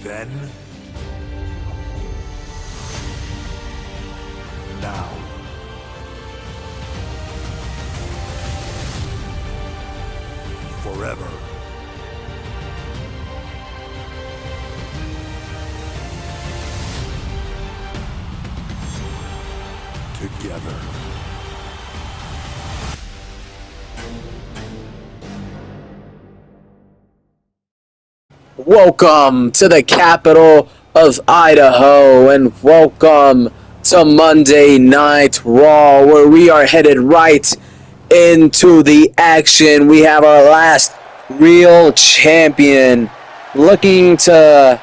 Then, now, forever. Together. Welcome to the capital of Idaho, and welcome to Monday Night Raw, where we are headed right into the action. We have our last real champion looking to,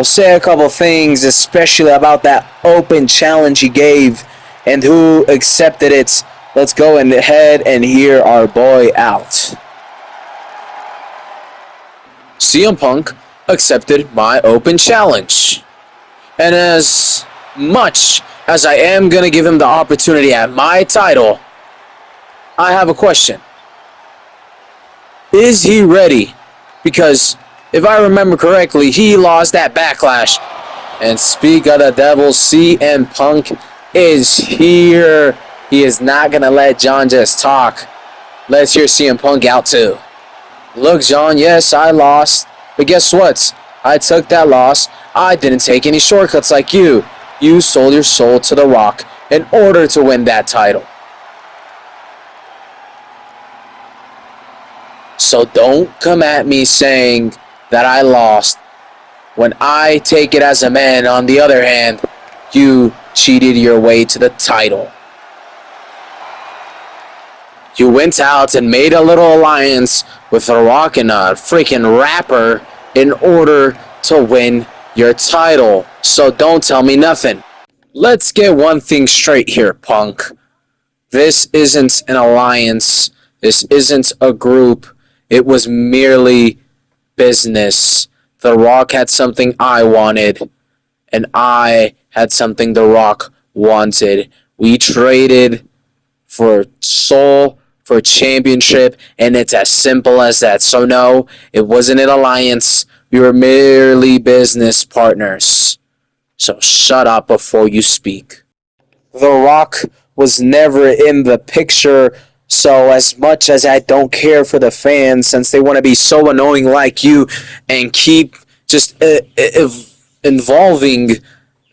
say a couple things, especially about that open challenge he gave and who accepted it. Let's go ahead and hear our boy out. CM Punk accepted my open challenge. And as much as I am going to give him the opportunity at my title, I have a question. Is he ready? Because if I remember correctly, he lost that Backlash. And speak of the devil, CM Punk is here. He is not going to let John just talk. Let's hear CM Punk out too. Look, John, yes, I lost. But guess what? I took that loss. I didn't take any shortcuts like you. You sold your soul to The Rock in order to win that title. So don't come at me saying that I lost when I take it as a man. On the other hand, you cheated your way to the title. You went out and made a little alliance with The Rock and a freaking rapper in order to win your title. So don't tell me nothing. Let's get one thing straight here, Punk. This isn't an alliance. This isn't a group. It was merely business. The Rock had something I wanted, and I had something The Rock wanted. We traded for soul, for championship, and it's as simple as that. So no, it wasn't an alliance. We were merely business partners. So shut up before you speak. The Rock was never in the picture, so as much as I don't care for the fans, since they want to be so annoying like you and keep just involving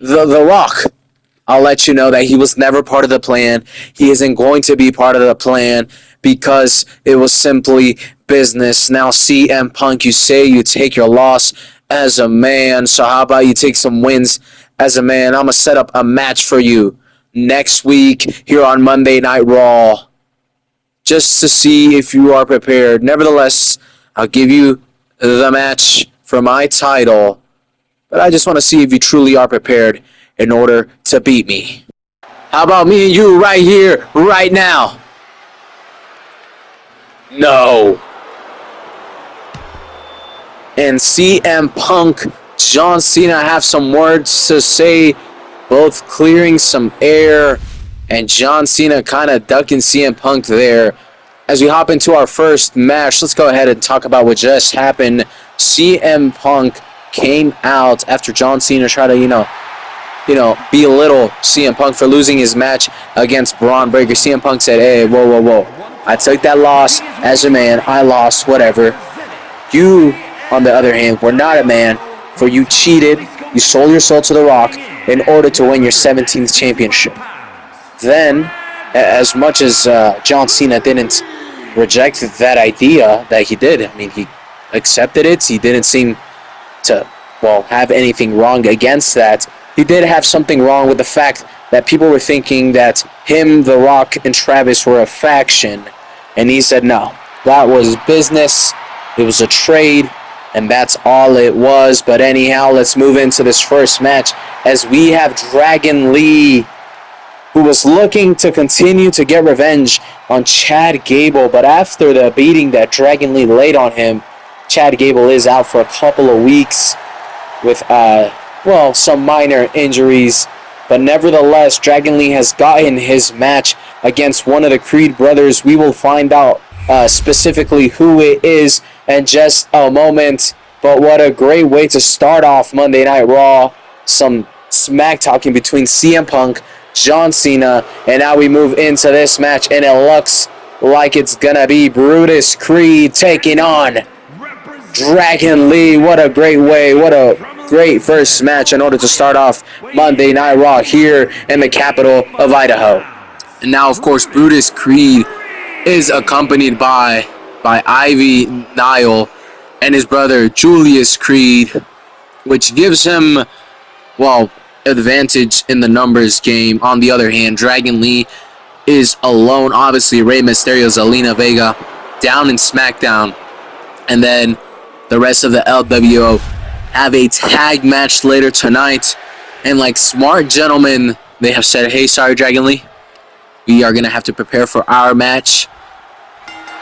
the Rock, I'll let you know that he was never part of the plan. He isn't going to be part of the plan because it was simply business. Now, CM Punk, you say you take your loss as a man, so how about you take some wins as a man? I'm going to set up a match for you next week here on Monday Night Raw just to see if you are prepared. Nevertheless, I'll give you the match for my title, but I just want to see if you truly are prepared in order to beat me. How about me and you right here, right now? No. And CM Punk, John Cena have some words to say, both clearing some air, and John Cena kind of ducking CM Punk there. As we hop into our first match, let's go ahead and talk about what just happened. CM Punk came out after John Cena tried to, belittle CM Punk for losing his match against Braun Breaker. CM Punk said, hey, whoa. I took that loss as a man. I lost, whatever. You, on the other hand, were not a man, for you cheated. You sold your soul to The Rock in order to win your 17th championship. Then, as much as John Cena didn't reject that idea that he did, I mean, he accepted it. He didn't seem to, have anything wrong against that. He did have something wrong with the fact that people were thinking that him, The Rock, and Travis were a faction. And he said, no, that was business. It was a trade, and that's all it was. But anyhow, let's move into this first match as we have Dragon Lee, who was looking to continue to get revenge on Chad Gable. But after the beating that Dragon Lee laid on him, Chad Gable is out for a couple of weeks with some minor injuries. But nevertheless, Dragon Lee has gotten his match against one of the Creed brothers. We will find out specifically who it is in just a moment. But what a great way to start off Monday Night Raw. Some smack talking between CM Punk, John Cena, and now we move into this match, and it looks like it's gonna be Brutus Creed taking on Dragon Lee. What a great way, what a great first match in order to start off Monday Night Raw here in the capital of Idaho. And now, of course, Brutus Creed is accompanied by Ivy Nile and his brother Julius Creed, which gives him, well, advantage in the numbers game. On the other hand, Dragon Lee is alone. Obviously, Rey Mysterio, Zelina Vega down in SmackDown. And then the rest of the LWO have a tag match later tonight. And like smart gentlemen, they have said, hey, sorry, Dragon Lee, we are going to have to prepare for our match.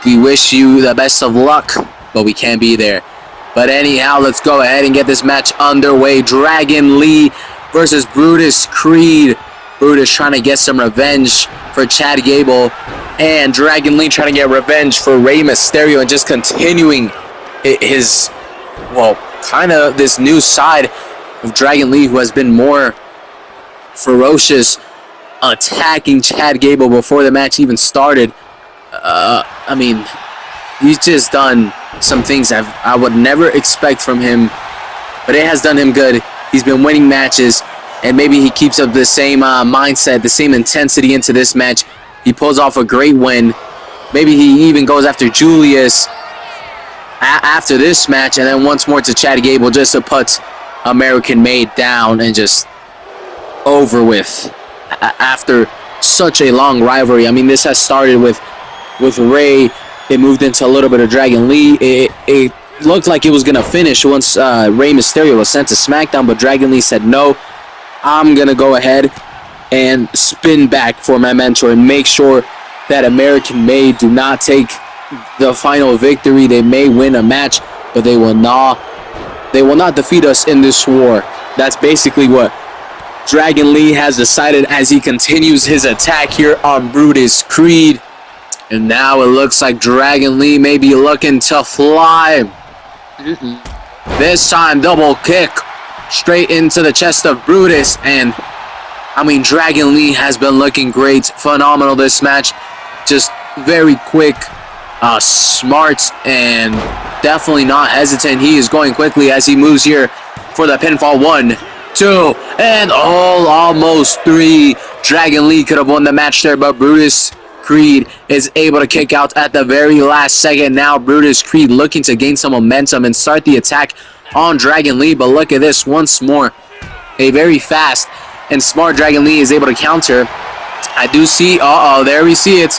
We wish you the best of luck, but we can't be there. But anyhow, let's go ahead and get this match underway. Dragon Lee versus Brutus Creed. Brutus trying to get some revenge for Chad Gable, and Dragon Lee trying to get revenge for Rey Mysterio, and just continuing his, well, kind of this new side of Dragon Lee, who has been more ferocious, attacking Chad Gable before the match even started. I mean, he's just done some things I would never expect from him, but it has done him good. He's been winning matches, and maybe he keeps up the same mindset, the same intensity into this match. He pulls off a great win. Maybe he even goes after Julius after this match, and then once more to Chad Gable just to put American Made down and just over with after such a long rivalry. I mean, this has started with Rey. It moved into a little bit of Dragon Lee. It looked like it was going to finish once Rey Mysterio was sent to SmackDown, but Dragon Lee said, no, I'm going to go ahead and spin back for my mentor and make sure that American Made do not take the final victory. They may win a match, but they will not defeat us in this war. That's basically what Dragon Lee has decided as he continues his attack here on Brutus Creed. And now it looks like Dragon Lee may be looking to fly. This time, double kick straight into the chest of Brutus. And, I mean, Dragon Lee has been looking great. Phenomenal this match. Just very quick, smart, and definitely not hesitant. He is going quickly as he moves here for the pinfall. 1, 2, and almost 3. Dragon Lee could have won the match there, but Brutus Creed is able to kick out at the very last second. Now Brutus Creed looking to gain some momentum and start the attack on Dragon Lee. But look at this once more. A very fast and smart Dragon Lee is able to counter. I do see, there we see it.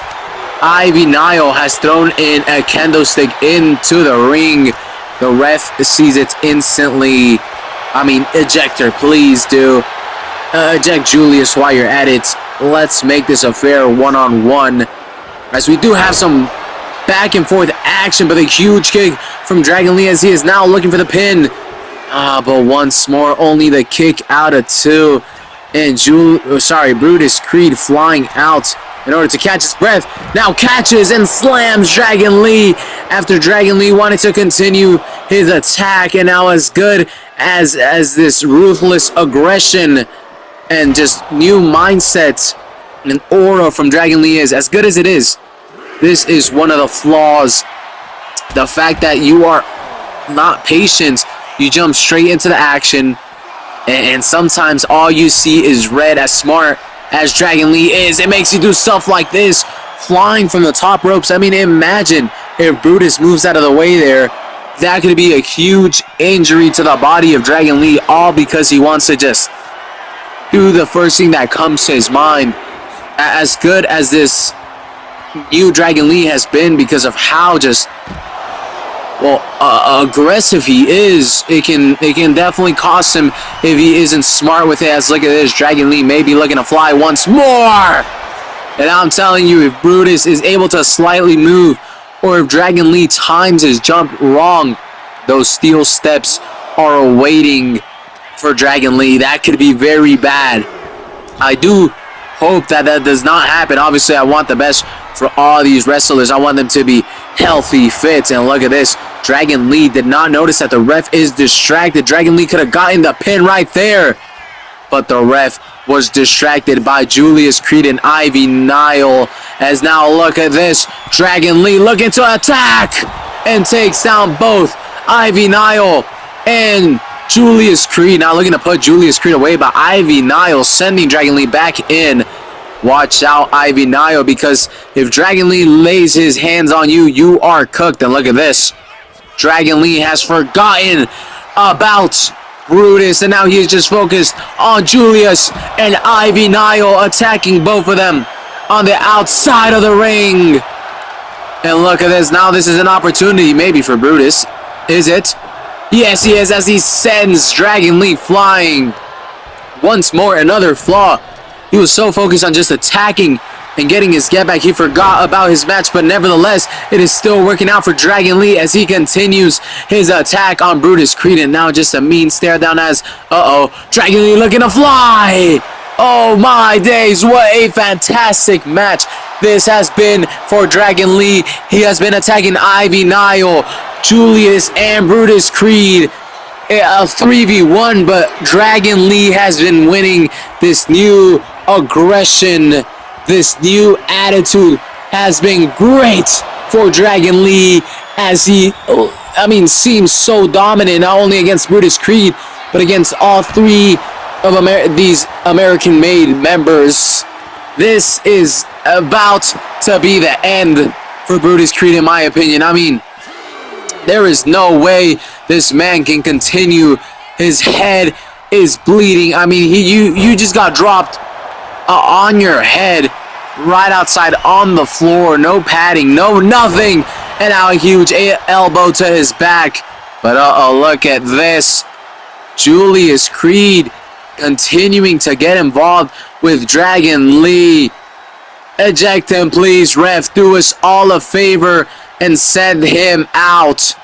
Ivy Nile has thrown in a candlestick into the ring. The ref sees it instantly. I mean, ejector, please do. Eject Julius while you're at it. Let's make this a fair one-on-one, as we do have some back and forth action, but a huge kick from Dragon Lee as he is now looking for the pin. But once more, only the kick out of 2. And Brutus Creed flying out in order to catch his breath. Now catches and slams Dragon Lee after Dragon Lee wanted to continue his attack. And now as good as this ruthless aggression and just new mindset and aura from Dragon Lee is, as good as it is, this is one of the flaws. The fact that you are not patient, you jump straight into the action, and sometimes all you see is red. As smart as Dragon Lee is, it makes you do stuff like this, flying from the top ropes. I mean, imagine if Brutus moves out of the way there. That could be a huge injury to the body of Dragon Lee, all because he wants to just do the first thing that comes to his mind. As good as this new Dragon Lee has been because of how just, well, aggressive he is, it can definitely cost him if he isn't smart with it. As look at this, Dragon Lee may be looking to fly once more. And I'm telling you, if Brutus is able to slightly move, or if Dragon Lee times his jump wrong, those steel steps are awaiting for Dragon Lee. That could be very bad. I do hope that does not happen. Obviously, I want the best for all these wrestlers. I want them to be healthy, fit, and look at this. Dragon Lee did not notice that the ref is distracted. Dragon Lee could have gotten the pin right there, but the ref was distracted by Julius Creed and Ivy Nile. As now look at this, Dragon Lee looking to attack and takes down both Ivy Nile and Julius Creed. Now looking to put Julius Creed away, but Ivy Nile sending Dragon Lee back in. Watch out, Ivy Nile, because if Dragon Lee lays his hands on you, you are cooked. And look at this. Dragon Lee has forgotten about Brutus, and now he is just focused on Julius and Ivy Nile, attacking both of them on the outside of the ring. And look at this. Now this is an opportunity maybe for Brutus. Is it? Yes, he is, as he sends Dragon Lee flying. Once more, another flaw. He was so focused on just attacking and getting his get back, he forgot about his match, but nevertheless, it is still working out for Dragon Lee as he continues his attack on Brutus Creed, and now just a mean stare down as, Dragon Lee looking to fly! Oh my days, what a fantastic match this has been for Dragon Lee. He has been attacking Ivy Nile, Julius, and Brutus Creed. A 3v1, but Dragon Lee has been winning. This new aggression, this new attitude has been great for Dragon Lee as he, seems so dominant, not only against Brutus Creed, but against all three of these American-made members. This is about to be the end for Brutus Creed, in my opinion. There is no way this man can continue. His head is bleeding. You just got dropped on your head, right outside on the floor. No padding, no nothing. And now a huge elbow to his back. But look at this. Julius Creed continuing to get involved with Dragon Lee. Eject him, please, ref. Do us all a favor and send him out.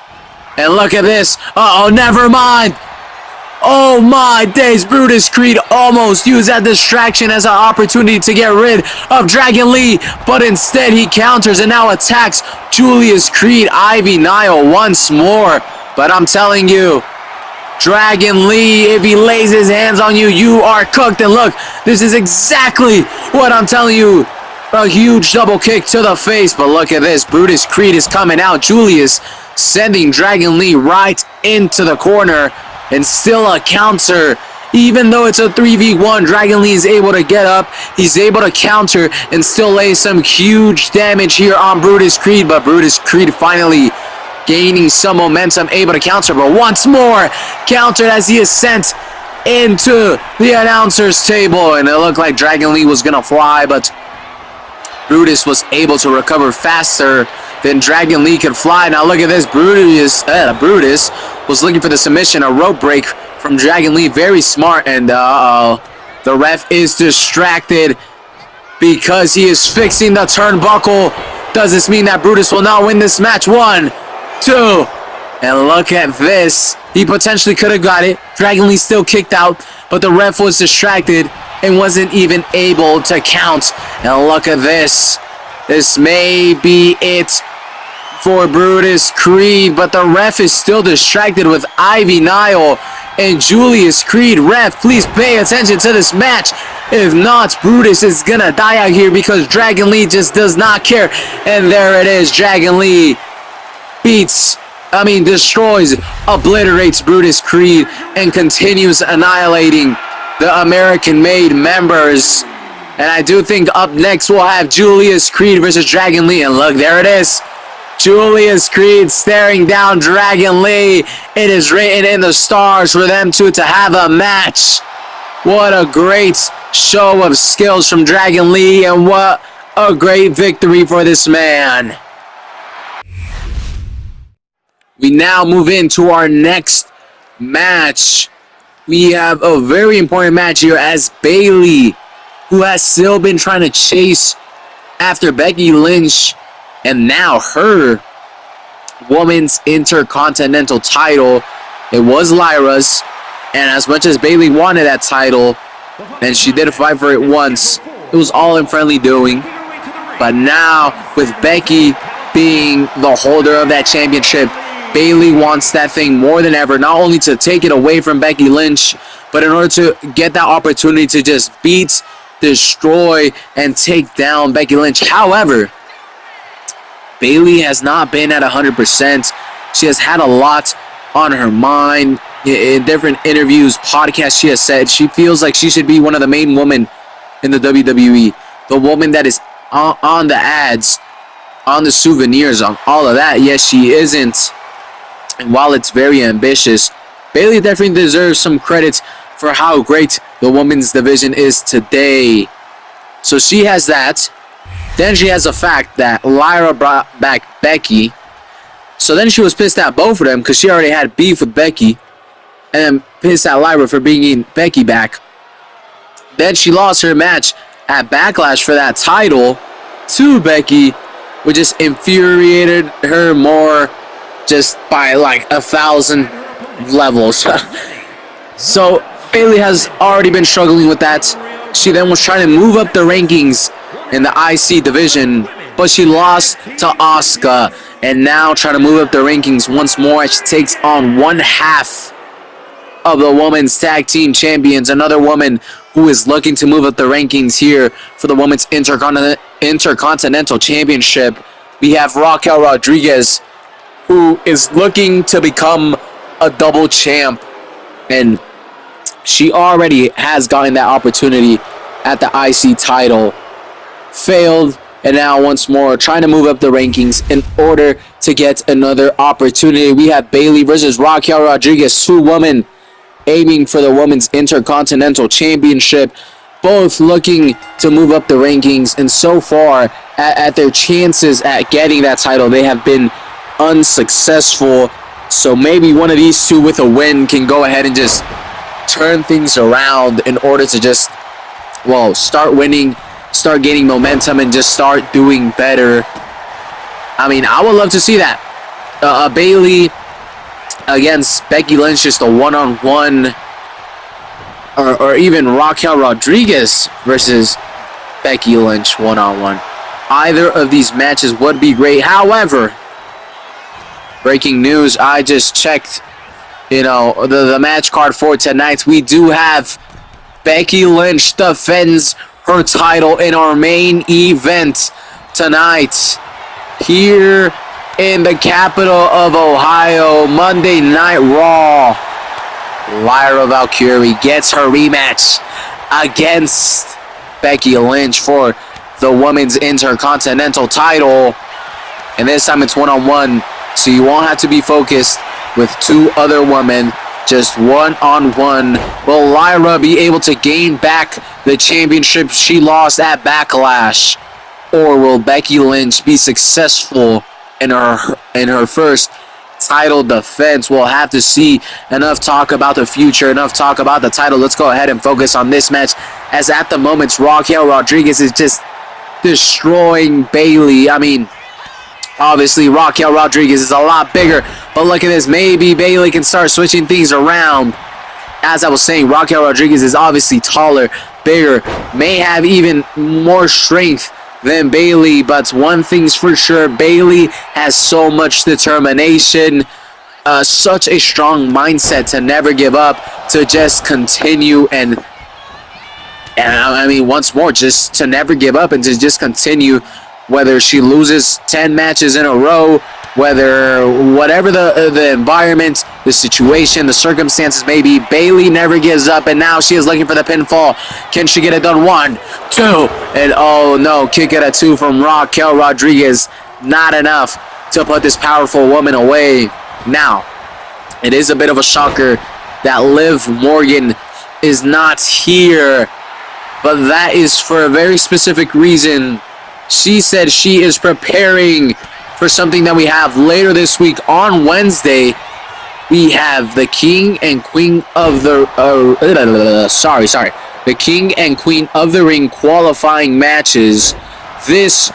And look at this. Never mind. Oh my days. Brutus Creed almost used that distraction as an opportunity to get rid of Dragon Lee, but instead he counters and now attacks Julius Creed, Ivy Nile once more. But I'm telling you, Dragon Lee, if he lays his hands on you, you are cooked. And look, this is exactly what I'm telling you. A huge double kick to the face, but look at this. Brutus Creed is coming out. Julius sending Dragon Lee right into the corner, and still a counter. Even though it's a 3v1, Dragon Lee is able to get up. He's able to counter and still lay some huge damage here on Brutus Creed, but Brutus Creed finally gaining some momentum, able to counter, but once more countered as he is sent into the announcer's table, and it looked like Dragon Lee was gonna fly, but Brutus was able to recover faster than Dragon Lee could fly. Now look at this. Brutus was looking for the submission, a rope break from Dragon Lee. Very smart, and the ref is distracted because he is fixing the turnbuckle. Does this mean that Brutus will not win this match? 1, 2, and look at this. He potentially could have got it. Dragon Lee still kicked out, but the ref was distracted and wasn't even able to count. And look at this. This may be it for Brutus Creed, but the ref is still distracted with Ivy Nile and Julius Creed. Ref, please pay attention to this match. If not, Brutus is gonna die out here because Dragon Lee just does not care. And there it is. Dragon Lee destroys, obliterates Brutus Creed, and continues annihilating the American-made members. And I do think up next we'll have Julius Creed versus Dragon Lee. And look, there it is. Julius Creed staring down Dragon Lee. It is written in the stars for them two to have a match. What a great show of skills from Dragon Lee, and what a great victory for this man. We now move into our next match. We have a very important match here as Bayley, who has still been trying to chase after Becky Lynch and now her Women's Intercontinental title. It was Lyra's, and as much as Bayley wanted that title, and she did fight for it once, it was all in friendly doing. But now, with Becky being the holder of that championship, Bayley wants that thing more than ever, not only to take it away from Becky Lynch, but in order to get that opportunity to just beat, destroy, and take down Becky Lynch. However, Bayley has not been at 100%. She has had a lot on her mind. In different interviews, podcasts, she has said she feels like she should be one of the main women in the WWE. The woman that is on the ads, on the souvenirs, on all of that. Yes, she isn't. And while it's very ambitious, Bayley definitely deserves some credit for how great the women's division is today. So she has that. Then she has the fact that Lyra brought back Becky. So then she was pissed at both of them because she already had beef with Becky. And then pissed at Lyra for bringing Becky back. Then she lost her match at Backlash for that title to Becky, which just infuriated her more just by like 1,000 levels. So Bayley has already been struggling with that. She then was trying to move up the rankings in the IC division, but she lost to Asuka, and now trying to move up the rankings once more as she takes on one half of the women's tag team champions, another woman who is looking to move up the rankings here for the women's intercontinental championship. We have Raquel Rodriguez, who is looking to become a double champ, and she already has gotten that opportunity at the IC title. Failed, and now once more trying to move up the rankings in order to get another opportunity. We have Bayley versus Raquel Rodriguez, two women aiming for the women's intercontinental championship, both looking to move up the rankings, and so far at their chances at getting that title, they have been unsuccessful. So maybe one of these two with a win can go ahead and just turn things around in order to just, well, start winning, start gaining momentum, and just start doing better. I mean, I would love to see that. Bayley against Becky Lynch, just a one-on-one, or even Raquel Rodriguez versus Becky Lynch one-on-one. Either of these matches would be great. However, breaking news, I just checked, the match card for tonight. We do have Becky Lynch defends her title in our main event tonight here in the capital of Ohio, Monday Night Raw. Lyra Valkyrie gets her rematch against Becky Lynch for the women's intercontinental title, and this time it's one-on-one, so you won't have to be focused with two other women, just one-on-one. Will Lyra be able to gain back the championship she lost at Backlash, or will Becky Lynch be successful in her first title defense? We'll have to see. Enough talk about the future, enough talk about the title. Let's go ahead and focus on this match, as at the moment Raquel Rodriguez is just destroying Bayley. I mean, obviously Raquel Rodriguez is a lot bigger, but look at this. Maybe Bayley can start switching things around. As I was saying, Raquel Rodriguez is obviously taller, bigger, may have even more strength than Bayley, but one thing's for sure, Bayley has so much determination, such a strong mindset to never give up, to just continue and I mean, once more, just to never give up and to just continue, whether she loses 10 matches in a row, whatever the environment, the situation, the circumstances may be, Bayley never gives up, and now she is looking for the pinfall. Can she get it done? 1, 2, and oh no, kick it at 2 from Raquel Rodriguez. Not enough to put this powerful woman away. Now, it is a bit of a shocker that Liv Morgan is not here, but that is for a very specific reason. She said she is preparing for something that we have later this week on Wednesday. We have the King and Queen of the the King and Queen of the Ring qualifying matches this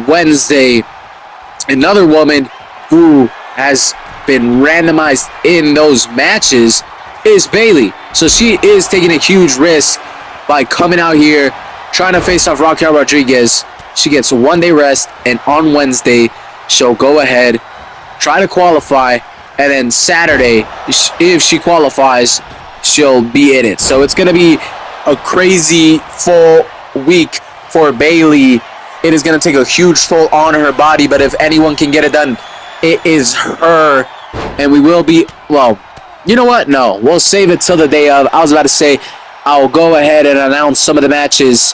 Wednesday. Another woman who has been randomized in those matches is Bayley. So she is taking a huge risk by coming out here, trying to face off Raquel Rodriguez. She gets a one-day rest, and on Wednesday, she'll go ahead, try to qualify and then Saturday, if she qualifies, she'll be in it. So it's going to be a crazy full week for Bayley. It is going to take a huge toll on her body, but if anyone can get it done, it is her. And we will be, well, you know what? No, we'll save it till the day of. I was about to say, I'll go ahead and announce some of the matches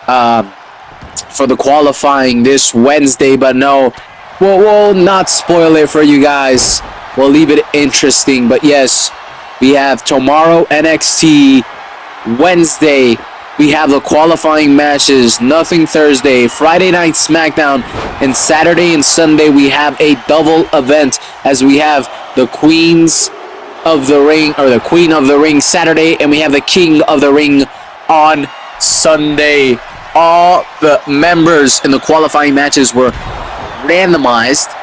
for the qualifying this Wednesday, but no, we'll not spoil it for you guys. We'll leave it interesting. But yes, we have tomorrow NXT, Wednesday we have the qualifying matches, nothing Thursday, Friday night SmackDown, and Saturday and Sunday we have a double event as we have the Queens of the Ring, or the Queen of the Ring Saturday, and we have the King of the Ring on Sunday. All the members in the qualifying matches were randomized,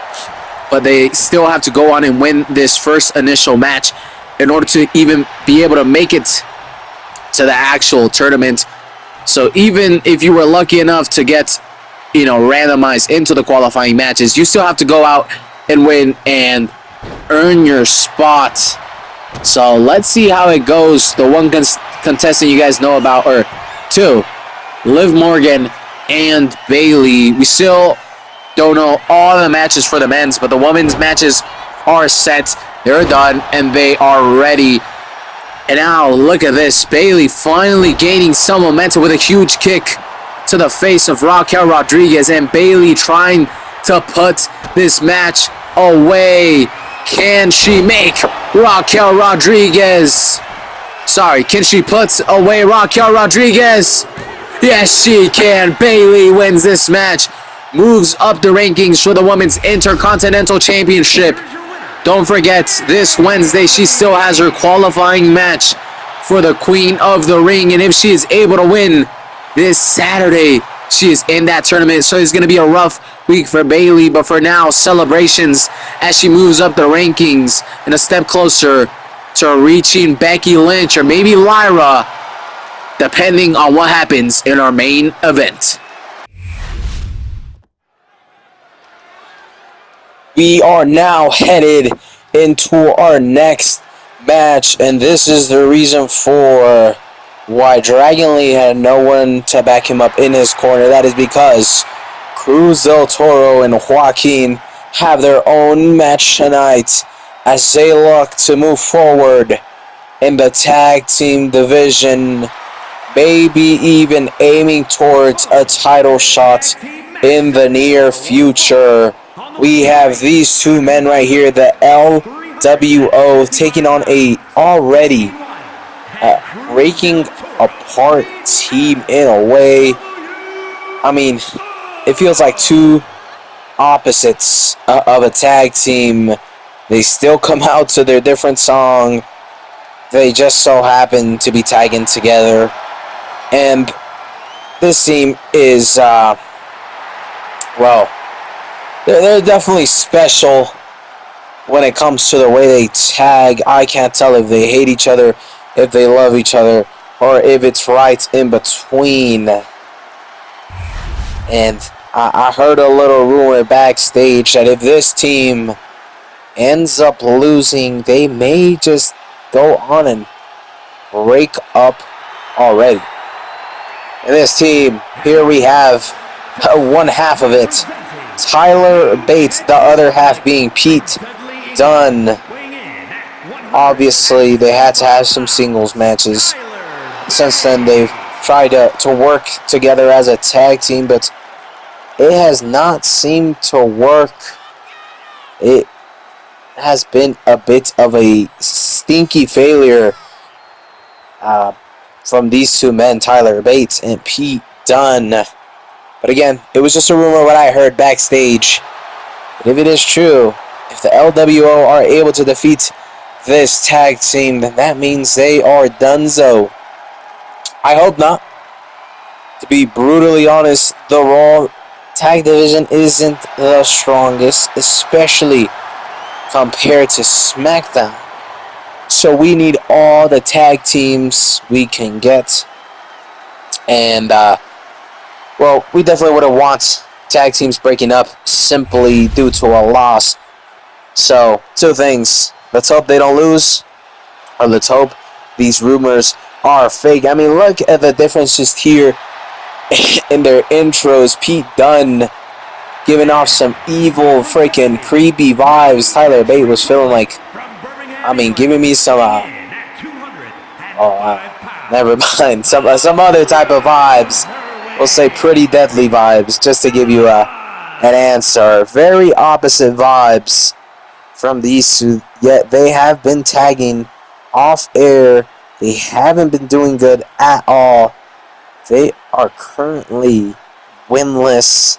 but they still have to go on and win this first initial match in order to even be able to make it to the actual tournament. So even if you were lucky enough to get, randomized into the qualifying matches, you still have to go out and win and earn your spot. So let's see how it goes. The one contestant you guys know about, or two, Liv Morgan and Bayley. We still don't know all the matches for the men's, but the women's matches are set. They're done, and they are ready. And now, look at this. Bayley finally gaining some momentum with a huge kick to the face of Raquel Rodriguez. And Bayley trying to put this match away. Can she make Raquel Rodriguez? Can she put away Raquel Rodriguez? Yes, she can. Bayley wins this match. Moves up the rankings for the Women's Intercontinental Championship. Don't forget, this Wednesday, she still has her qualifying match for the Queen of the Ring. And if she is able to win this Saturday, she is in that tournament. So it's going to be a rough week for Bayley. But for now, celebrations as she moves up the rankings and a step closer to reaching Becky Lynch or maybe Lyra, depending on what happens in our main event. We are now headed into our next match, and this is the reason for why Dragon Lee had no one to back him up in his corner. That is because Cruz del Toro and Joaquin have their own match tonight as they look to move forward in the tag team division, maybe even aiming towards a title shot in the near future. We have these two men right here, the LWO, taking on a already breaking apart team in a way. I mean, it feels like two opposites of a tag team. They still come out to their different song. They just so happen to be tagging together. And this team is, they're definitely special when it comes to the way they tag. I can't tell if they hate each other, if they love each other, or if it's right in between. And I heard a little rumor backstage that if this team ends up losing, they may just go on and break up already. And this team, here we have one half of it, Tyler Bates, the other half being Pete Dunne. Obviously, they had to have some singles matches. Since then, they've tried to work together as a tag team, but it has not seemed to work. It has been a bit of a stinky failure from these two men, Tyler Bates and Pete Dunne. But again, it was just a rumor what I heard backstage. But if it is true, if the LWO are able to defeat this tag team, then that means they are donezo. I hope not. To be brutally honest, the Raw tag division isn't the strongest, especially compared to SmackDown. So we need all the tag teams we can get. And, we definitely wouldn't want tag teams breaking up simply due to a loss. So, two things. Let's hope they don't lose, or let's hope these rumors are fake. I mean, look at the difference just here in their intros. Pete Dunne giving off some evil, freaking creepy vibes. Tyler Bate was feeling like, I mean, giving me some, never mind, some other type of vibes. We'll say pretty deadly vibes, just to give you an answer. Very opposite vibes from these two, yet they have been tagging off air. They haven't been doing good at all. They are currently winless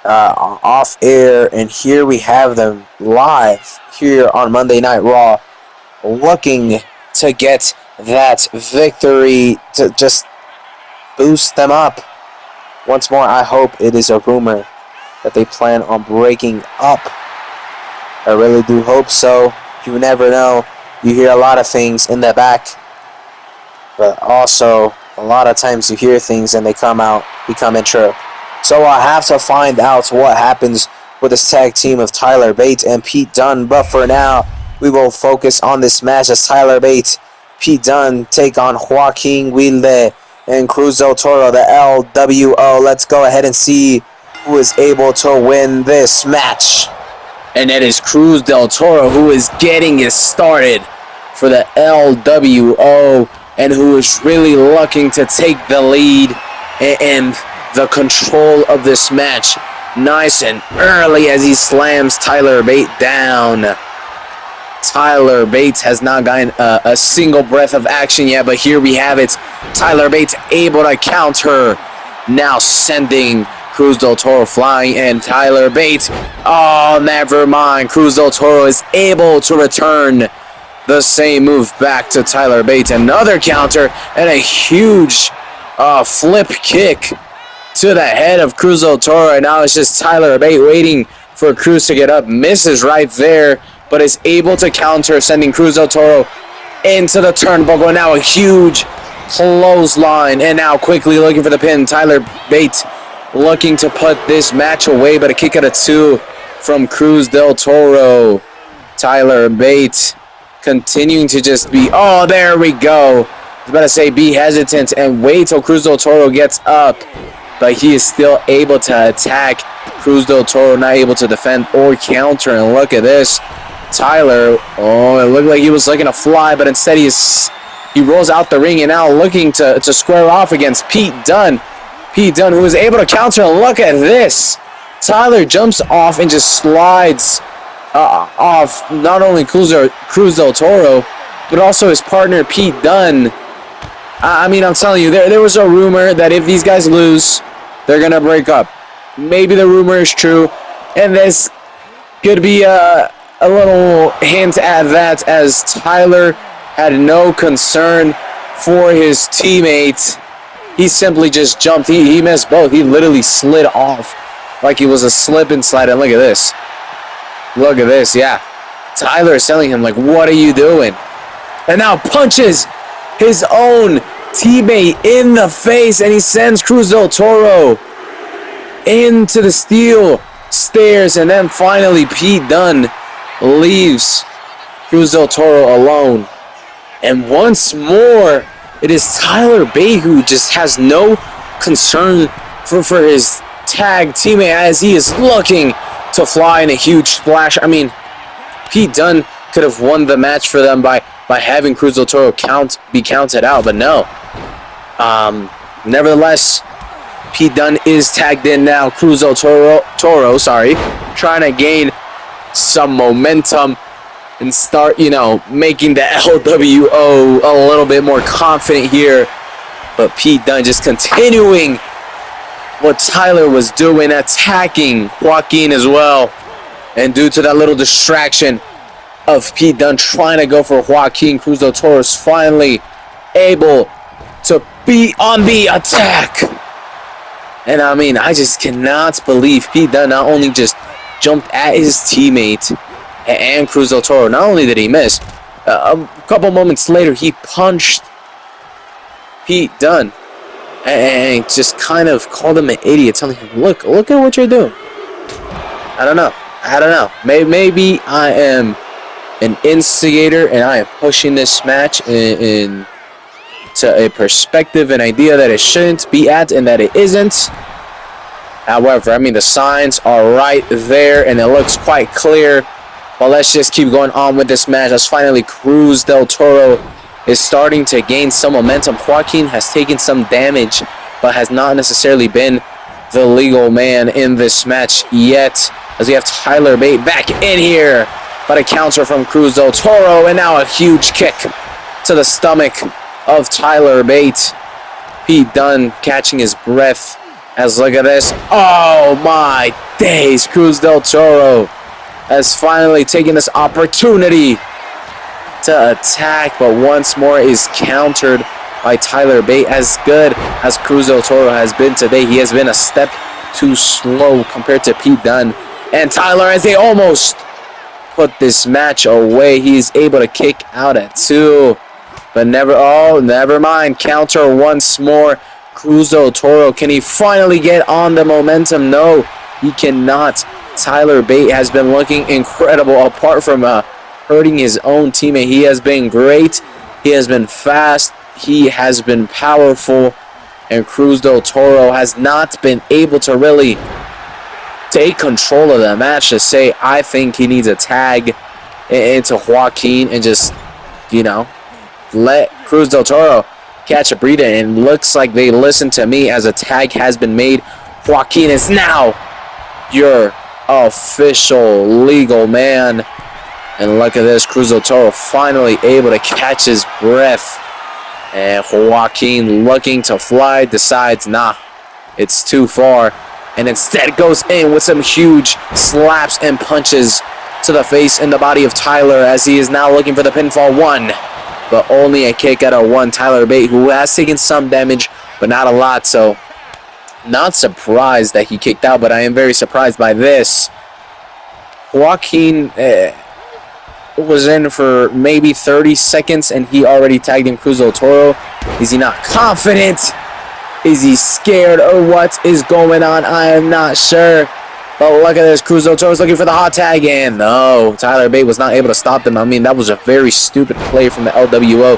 off air, and here we have them live here on Monday Night Raw, looking to get that victory to just boost them up. Once more, I hope it is a rumor that they plan on breaking up. I really do hope so. You never know. You hear a lot of things in the back, but also a lot of times you hear things and they come out becoming true. So I have to find out what happens with this tag team of Tyler Bate and Pete Dunne. But for now, we will focus on this match as Tyler Bate, Pete Dunne take on Joaquin Wilde and Cruz del Toro, the LWO. Let's go ahead and see who is able to win this match. And it is Cruz del Toro who is getting it started for the LWO and who is really looking to take the lead and the control of this match nice and early as he slams Tyler Bate down. Tyler Bates has not gotten a single breath of action yet, but here we have it. Tyler Bates able to counter, now sending Cruz del Toro flying, and Tyler Bates, oh, never mind. Cruz del Toro is able to return the same move back to Tyler Bates. Another counter and a huge flip kick to the head of Cruz del Toro, and now it's just Tyler Bates waiting for Cruz to get up. Misses right there, but is able to counter, sending Cruz del Toro into the turnbuckle. Now a huge clothesline, and now quickly looking for the pin. Tyler Bates looking to put this match away, but a kick out of two from Cruz del Toro. Tyler Bates continuing to just be, oh, there we go. I was about to say be hesitant and wait till Cruz del Toro gets up, but he is still able to attack. Cruz del Toro not able to defend or counter, and look at this. Tyler, oh, it looked like he was looking to fly, but instead he rolls out the ring and now looking to square off against Pete Dunne. Pete Dunne, who is able to counter, and look at this. Tyler jumps off and just slides off not only Cruz del Toro, but also his partner Pete Dunne. I mean, I'm telling you, there was a rumor that if these guys lose, they're going to break up. Maybe the rumor is true, and this could be a little hint at that, as Tyler had no concern for his teammate. He simply just jumped. He missed both. He literally slid off like he was a slip and slide. And look at this. Look at this, yeah. Tyler is telling him, like, what are you doing? And now punches his own teammate in the face, and he sends Cruz del Toro into the steel stairs. And then finally Pete Dunne leaves Cruz del Toro alone. And once more, it is Tyler Bate who just has no concern for his tag teammate, as he is looking to fly in a huge splash. I mean, Pete Dunne could have won the match for them by having Cruz del Toro be counted out, but no. Nevertheless, Pete Dunne is tagged in now. Cruz del Toro, trying to gain some momentum and start, making the LWO a little bit more confident here. But Pete Dunne just continuing what Tyler was doing, attacking Joaquin as well. And due to that little distraction of Pete Dunne trying to go for Joaquin, Cruz del Toro is finally able to be on the attack. And I mean, I just cannot believe Pete Dunne not only just jumped at his teammate and Cruz del Toro. Not only did he miss, a couple moments later he punched Pete Dunne and just kind of called him an idiot, telling him, look at what you're doing. I don't know. I don't know. Maybe I am an instigator and I am pushing this match in to a perspective and idea that it shouldn't be at and that it isn't. However, I mean, the signs are right there and it looks quite clear. But let's just keep going on with this match as finally Cruz del Toro is starting to gain some momentum. Joaquin has taken some damage but has not necessarily been the legal man in this match yet, as we have Tyler Bate back in here. But a counter from Cruz del Toro, and now a huge kick to the stomach of Tyler Bate. Pete Dunne catching his breath as look at this. Oh my days, Cruz del Toro has finally taken this opportunity to attack, but once more is countered by Tyler Bate. As good as Cruz del Toro has been today, he has been a step too slow compared to Pete Dunne. And Tyler, as they almost put this match away, he's able to kick out at 2. But never mind. Counter once more. Cruz del Toro, can he finally get on the momentum? No, he cannot. Tyler Bate has been looking incredible apart from hurting his own teammate. He has been great. He has been fast. He has been powerful. And Cruz del Toro has not been able to really take control of the match to say, I think he needs a tag into Joaquin and just, let Cruz del Toro catch a breather. And looks like they listened to me as a tag has been made. Joaquin is now your official legal man. And look at this, Cruz del Toro finally able to catch his breath. And Joaquin, looking to fly, decides, nah, it's too far. And instead goes in with some huge slaps and punches to the face and the body of Tyler, as he is now looking for the pinfall 1. But only a kick out of 1. Tyler Bate, who has taken some damage, but not a lot. So not surprised that he kicked out, but I am very surprised by this. Joaquin was in for maybe 30 seconds and he already tagged in Cruz del Toro. Is he not confident? Is he scared, or what is going on? I am not sure. But look at this. Cruz del Toro is looking for the hot tag, and no, Tyler Bate was not able to stop them. I mean, that was a very stupid play from the LWO.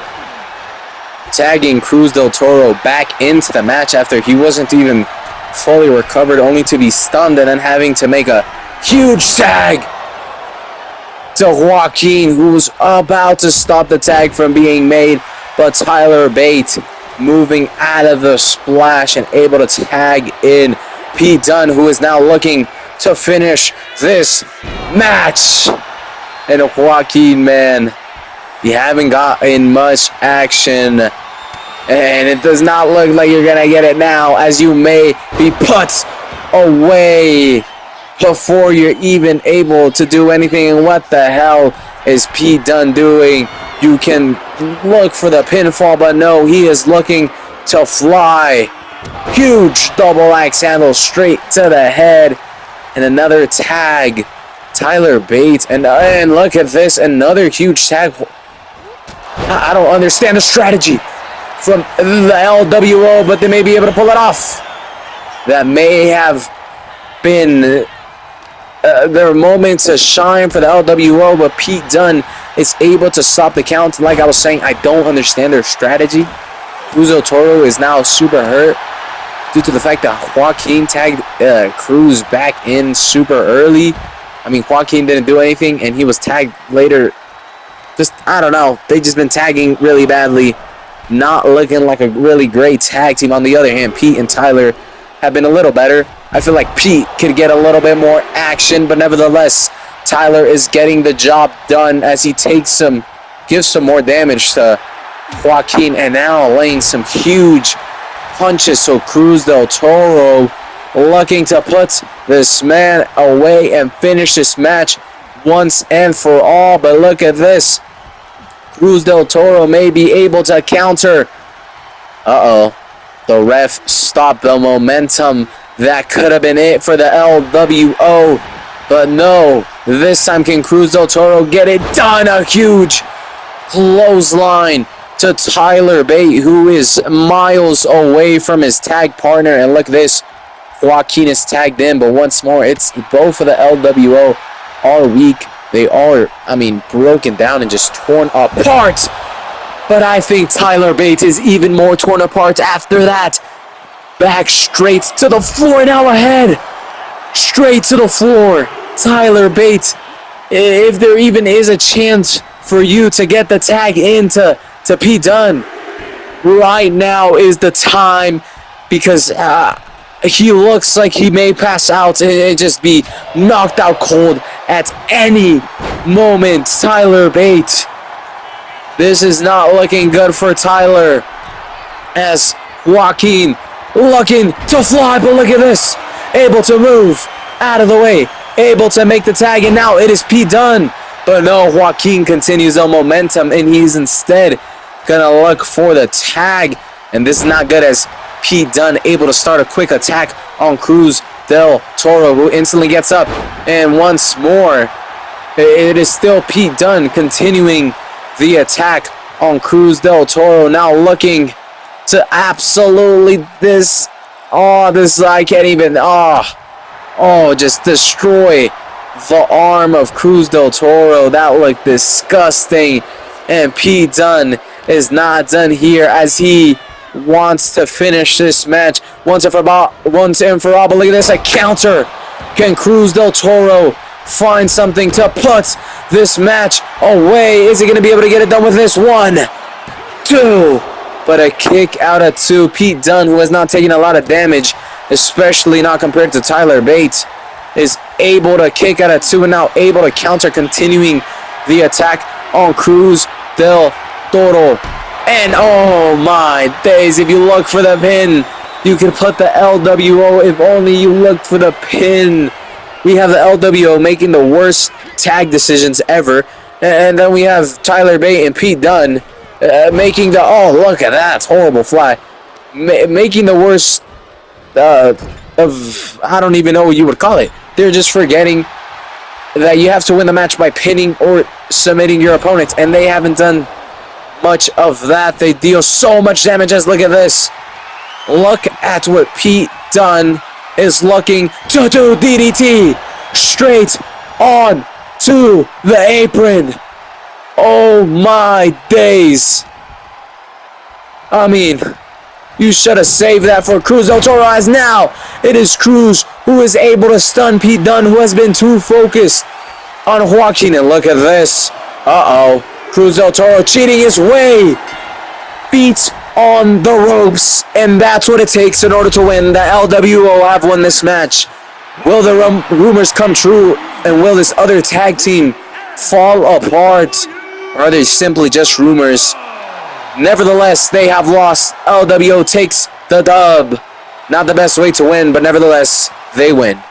Tagging Cruz del Toro back into the match after he wasn't even fully recovered, only to be stunned and then having to make a huge tag to Joaquin, who was about to stop the tag from being made. But Tyler Bate moving out of the splash and able to tag in Pete Dunne, who is now looking to finish this match. And Joaquin, man, you haven't gotten much action, and it does not look like you're gonna get it now, as you may be put away before you're even able to do anything. And what the hell is Pete Dunne doing? You can look for the pinfall, but no, he is looking to fly. Huge double axe handle straight to the head. And another tag. Tyler Bate. And look at this. Another huge tag. I don't understand the strategy from the LWO, but they may be able to pull it off. That may have been their moments to shine for the LWO, but Pete Dunne is able to stop the count. Like I was saying, I don't understand their strategy. Cruz del Toro is now super hurt due to the fact that Joaquin tagged Cruz back in super early. I mean, Joaquin didn't do anything, and he was tagged later. Just, I don't know. They just been tagging really badly. Not looking like a really great tag team. On the other hand, Pete and Tyler have been a little better. I feel like Pete could get a little bit more action, but nevertheless, Tyler is getting the job done as he gives some more damage to Joaquin, and now laying some huge punches. So Cruz del Toro looking to put this man away and finish this match once and for all. But look at this. Cruz del Toro may be able to counter. Uh-oh. The ref stopped the momentum. That could have been it for the LWO. But no, this time can Cruz del Toro get it done? A huge clothesline to Tyler Bate, who is miles away from his tag partner. And look at this. Joaquin is tagged in, but once more, it's both of the LWO all week. They are, broken down and just torn apart. But I think Tyler Bate is even more torn apart after that. Back straight to the floor, now ahead. Straight to the floor. Tyler Bate, if there even is a chance for you to get the tag into Pete Dunne, right now is the time, because he looks like he may pass out and just be knocked out cold at any moment. Tyler Bate, this is not looking good for Tyler, as Joaquin looking to fly, but look at this, able to move out of the way, able to make the tag, and now it is Pete Dunne. But no, Joaquin continues on momentum, and he's instead gonna look for the tag, and this is not good, as Pete Dunne able to start a quick attack on Cruz del Toro, who instantly gets up, and once more it is still Pete Dunne continuing the attack on Cruz del Toro, now looking to absolutely I can't even just destroy the arm of Cruz del Toro. That looked disgusting, and Pete Dunne is not done here, as he wants to finish this match once and for all. But look at this, a counter. Can Cruz del Toro find something to put this match away? Is he going to be able to get it done with this? 1, 2, but a kick out of 2. Pete Dunne, who has not taken a lot of damage, especially not compared to Tyler Bate, is able to kick out of 2 and now able to counter, continuing the attack on Cruz del Toro. And oh my days, if you look for the pin, you can put the LWO. If only you looked for the pin. We have the LWO making the worst tag decisions ever, and then we have Tyler Bate and Pete Dunne making the, look at that, horrible fly, making the worst of, I don't even know what you would call it. They're just forgetting that you have to win the match by pinning or submitting your opponents, and they haven't done much of that. They deal so much damage, as look at this. Look at what Pete Dunne is looking to do. DDT straight on to the apron. Oh my days. You should have saved that for Cruz del Toro, as now it is Cruz who is able to stun Pete Dunne, who has been too focused on Joaquin. And look at this. Cruz del Toro cheating his way. Feet on the ropes, and that's what it takes in order to win. The LWO have won this match. Will the rumors come true, and will this other tag team fall apart, or are they simply just rumors? Nevertheless, they have lost. LWO takes the dub. Not the best way to win, but nevertheless, they win.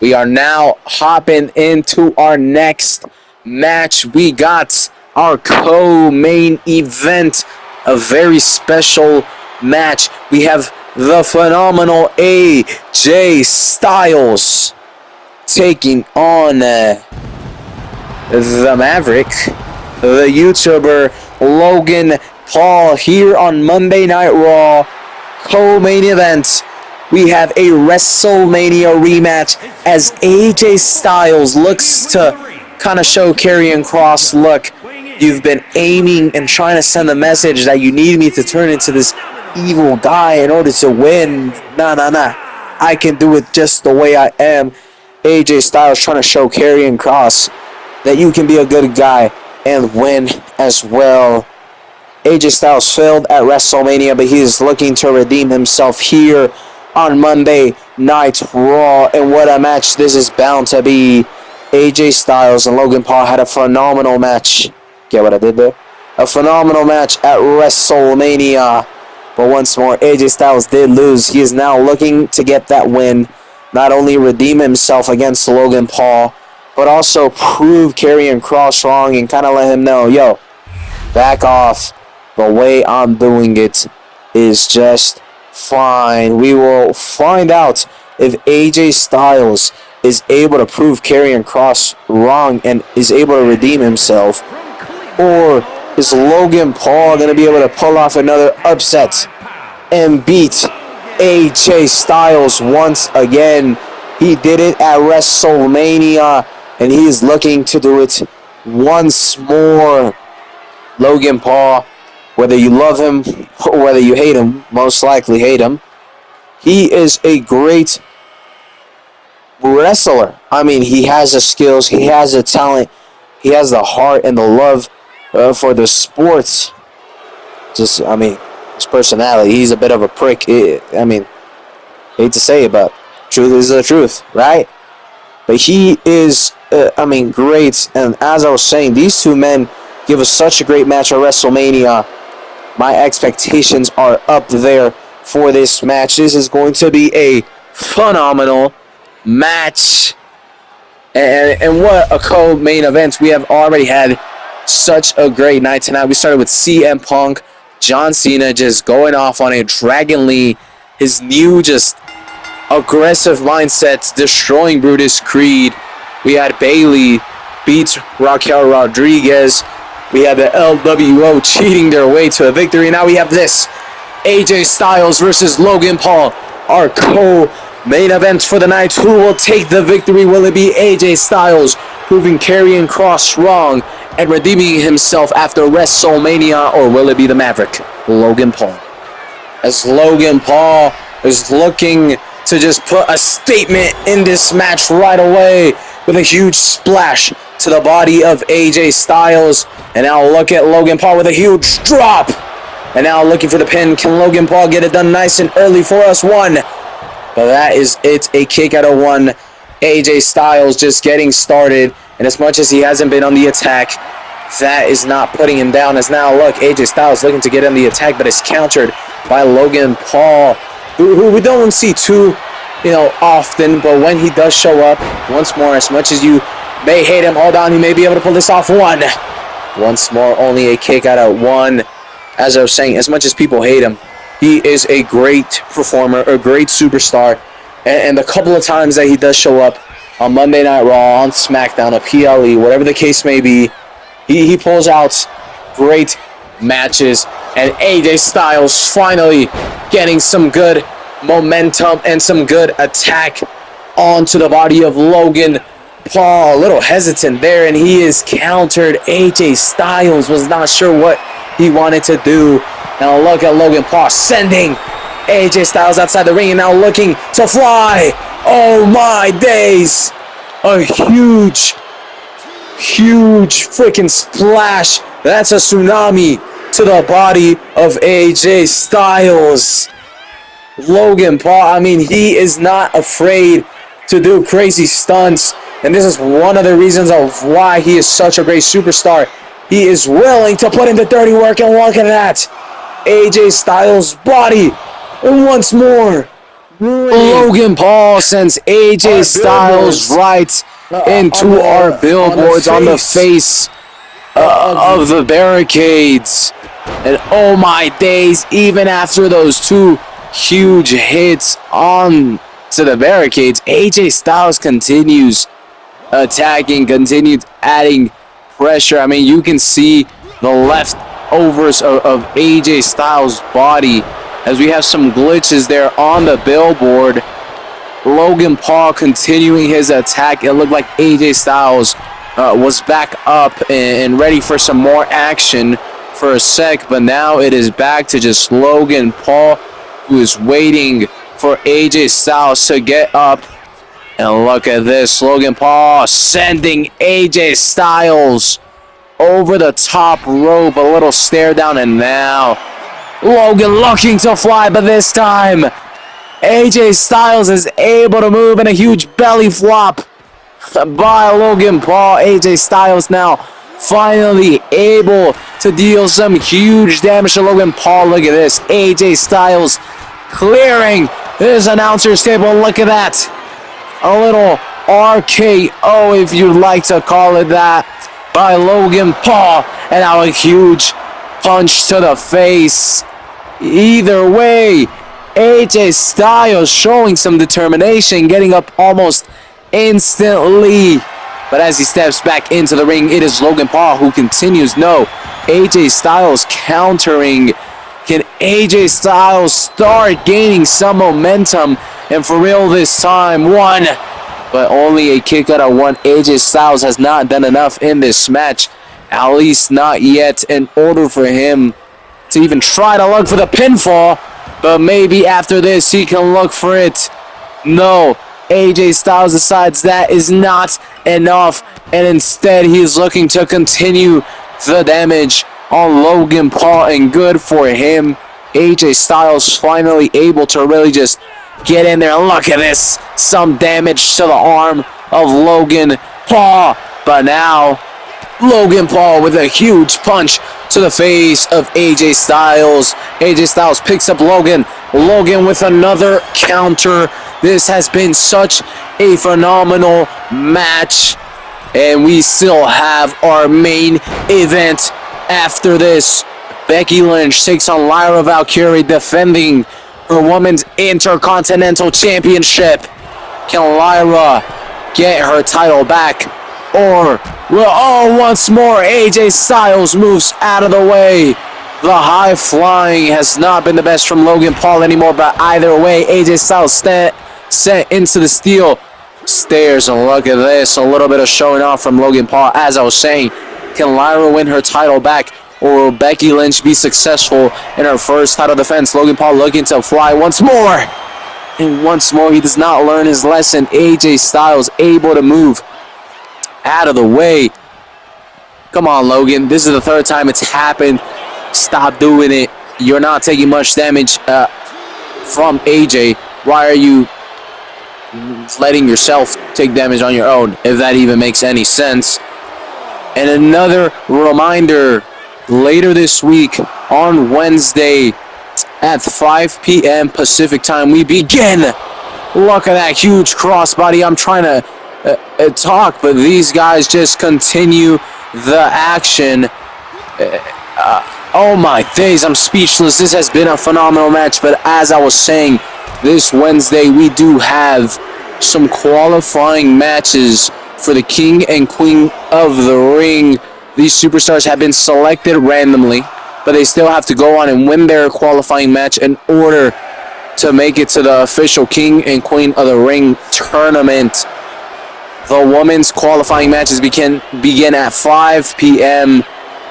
We are now hopping into our next match. We got our co-main event, a very special match. We have the phenomenal AJ Styles taking on the Maverick, the YouTuber Logan Paul, here on Monday Night Raw. Co-main event, we have a WrestleMania rematch, as AJ Styles looks to kind of show Karrion Kross, look, you've been aiming and trying to send the message that you need me to turn into this evil guy in order to win. Nah. I can do it just the way I am. AJ Styles trying to show Karrion Kross that you can be a good guy and win as well. AJ Styles failed at WrestleMania, but he is looking to redeem himself here on Monday Night Raw. And what a match this is bound to be. AJ Styles and Logan Paul had a phenomenal match. Get what I did there? A phenomenal match at WrestleMania. But once more, AJ Styles did lose. He is now looking to get that win. Not only redeem himself against Logan Paul, but also prove Karrion Kross wrong and kind of let him know, yo, back off. The way I'm doing it is just fine. We will find out if AJ Styles is able to prove Karrion Kross wrong and is able to redeem himself, or is Logan Paul going to be able to pull off another upset and beat AJ Styles once again. He did it at WrestleMania, and he is looking to do it once more. Logan Paul, whether you love him or whether you hate him, most likely hate him, he is a great wrestler. I mean, he has the skills, he has the talent, he has the heart and the love for the sport. Just, I mean, his personality, he's a bit of a prick. I mean, hate to say it, but truth is the truth, right? But he is, great. And as I was saying, these two men give us such a great match at WrestleMania. My expectations are up there for this match. This is going to be a phenomenal match. And what a co-main event. We have already had such a great night tonight. We started with CM Punk, John Cena just going off on a Dragon Lee. His new just aggressive mindset, destroying Brutus Creed. We had Bayley beat Raquel Rodriguez. We had the LWO cheating their way to a victory. Now we have this. AJ Styles versus Logan Paul. Our co-main event for the night. Who will take the victory? Will it be AJ Styles proving Karrion Kross wrong and redeeming himself after WrestleMania? Or will it be the Maverick, Logan Paul? As Logan Paul is looking to just put a statement in this match right away with a huge splash to the body of AJ Styles. And now look at Logan Paul with a huge drop. And now looking for the pin. Can Logan Paul get it done nice and early for us? One. But that is it. A kick out of one. AJ Styles just getting started. And as much as he hasn't been on the attack, that is not putting him down. As now look, AJ Styles looking to get on the attack, but is countered by Logan Paul, who we don't see too, often. But when he does show up, once more, as much as you may hate him, hold on, he may be able to pull this off. One. Once more, only a kick out of one. As I was saying, as much as people hate him, he is a great performer, a great superstar. And the couple of times that he does show up on Monday Night Raw, on SmackDown, a PLE, whatever the case may be, he pulls out great matches. And AJ Styles finally getting some good momentum and some good attack onto the body of Logan Paul. A little hesitant there, and he is countered. AJ Styles was not sure what he wanted to do. Now look at Logan Paul sending AJ Styles outside the ring and now looking to fly. Oh my days. A huge freaking splash. That's a tsunami to the body of AJ Styles. Logan Paul, I mean, he is not afraid to do crazy stunts. And this is one of the reasons of why he is such a great superstar. He is willing to put in the dirty work, and look at that. AJ Styles' body. And once more, Logan Paul sends AJ Styles right into our billboards on the face of the barricades. And oh my days, even after those two huge hits on to the barricades, AJ Styles continues attacking, continued adding pressure. I mean, you can see the leftovers of AJ Styles' body as we have some glitches there on the billboard. Logan Paul continuing his attack. It looked like AJ Styles was back up and ready for some more action for a sec, but now it is back to just Logan Paul, who is waiting for AJ Styles to get up. And look at this, Logan Paul sending AJ Styles over the top rope, a little stare down, and now Logan looking to fly, but this time AJ Styles is able to move, and a huge belly flop by Logan Paul. AJ Styles now finally able to deal some huge damage to Logan Paul. Look at this, AJ Styles clearing his announcer's table. Look at that. A little RKO, if you'd like to call it that, by Logan Paul. And now a huge punch to the face. Either way, AJ Styles showing some determination, getting up almost instantly. But as he steps back into the ring, it is Logan Paul who continues. No, AJ Styles countering. Can AJ Styles start gaining some momentum, and for real this time, one, but only a kick out of one. AJ Styles has not done enough in this match, at least not yet, in order for him to even try to look for the pinfall, but maybe after this he can look for it. No, AJ Styles decides that is not enough, and instead he's looking to continue the damage on Logan Paul, and good for him. AJ Styles finally able to really just get in there. Look at this, some damage to the arm of Logan Paul, but now Logan Paul with a huge punch to the face of AJ Styles. AJ Styles picks up Logan. Logan with another counter. This has been such a phenomenal match, and we still have our main event after this. Becky Lynch takes on Lyra Valkyrie, defending her Women's Intercontinental Championship. Can Lyra get her title back? Or will, once more, AJ Styles moves out of the way. The high flying has not been the best from Logan Paul anymore, but either way, AJ Styles set into the steel stairs, and look at this, a little bit of showing off from Logan Paul. As I was saying, can Lyra win her title back, or will Becky Lynch be successful in her first title defense? Logan Paul looking to fly once more, and once more he does not learn his lesson. AJ Styles able to move out of the way. Come on, Logan, this is the third time it's happened. Stop doing it. You're not taking much damage from AJ. Why are you letting yourself take damage on your own, if that even makes any sense? And another reminder, later this week on Wednesday at 5 p.m. Pacific time, we begin. Look at that huge crossbody. I'm trying to talk, but these guys just continue the action. Oh my days, I'm speechless. This has been a phenomenal match, but as I was saying, this Wednesday we do have some qualifying matches for the King and Queen of the Ring. These superstars have been selected randomly, but they still have to go on and win their qualifying match in order to make it to the official King and Queen of the Ring tournament. The women's qualifying matches begin at 5 p.m.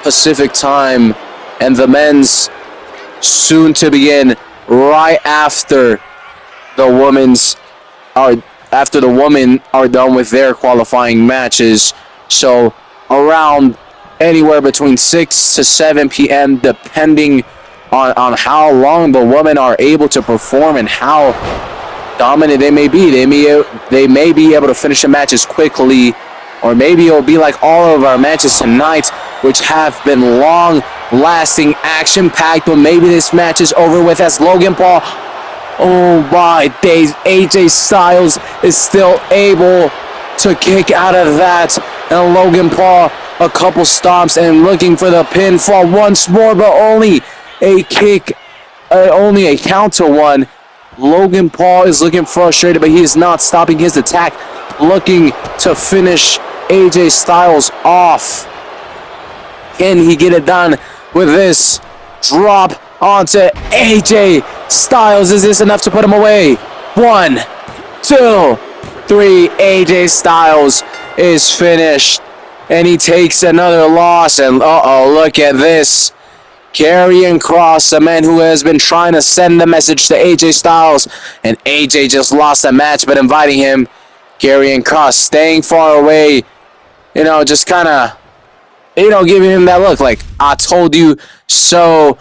Pacific time, and the men's soon to begin right after the women are done with their qualifying matches. So around anywhere between 6 to 7 p.m. depending on how long the women are able to perform and how dominant they may be. They may be able to finish the matches quickly, or maybe it'll be like all of our matches tonight, which have been long-lasting, action-packed, but maybe this match is over with as Logan Paul, oh my days, AJ Styles is still able to kick out of that, and Logan Paul a couple stomps and looking for the pinfall once more, but only a kick, only a counter one. Logan Paul is looking frustrated, but he is not stopping his attack, looking to finish AJ Styles off. Can he get it done with this drop onto AJ Styles? Is this enough to put him away? 1, 2, 3. AJ Styles is finished, and he takes another loss. And look at this. Karrion Kross, the man who has been trying to send the message to AJ Styles, and AJ just lost the match, but inviting him. Karrion Kross staying far away, just kind of, giving him that look like, I told you so.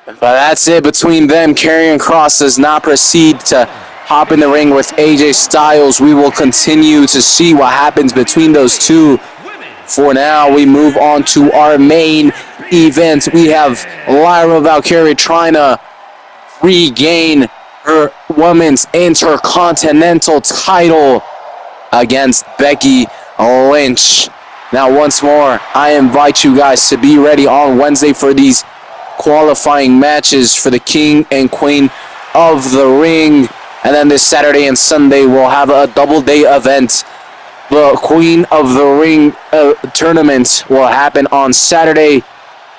But that's it between them. Karrion Kross does not proceed to hop in the ring with AJ Styles. We will continue to see what happens between those two. For now, we move on to our main event. We have Lyra Valkyrie trying to regain her Women's Intercontinental title against Becky Lynch. Now, once more, I invite you guys to be ready on Wednesday for these qualifying matches for the King and Queen of the Ring. And then this Saturday and Sunday, we'll have a double-day event. The Queen of the Ring tournament will happen on Saturday,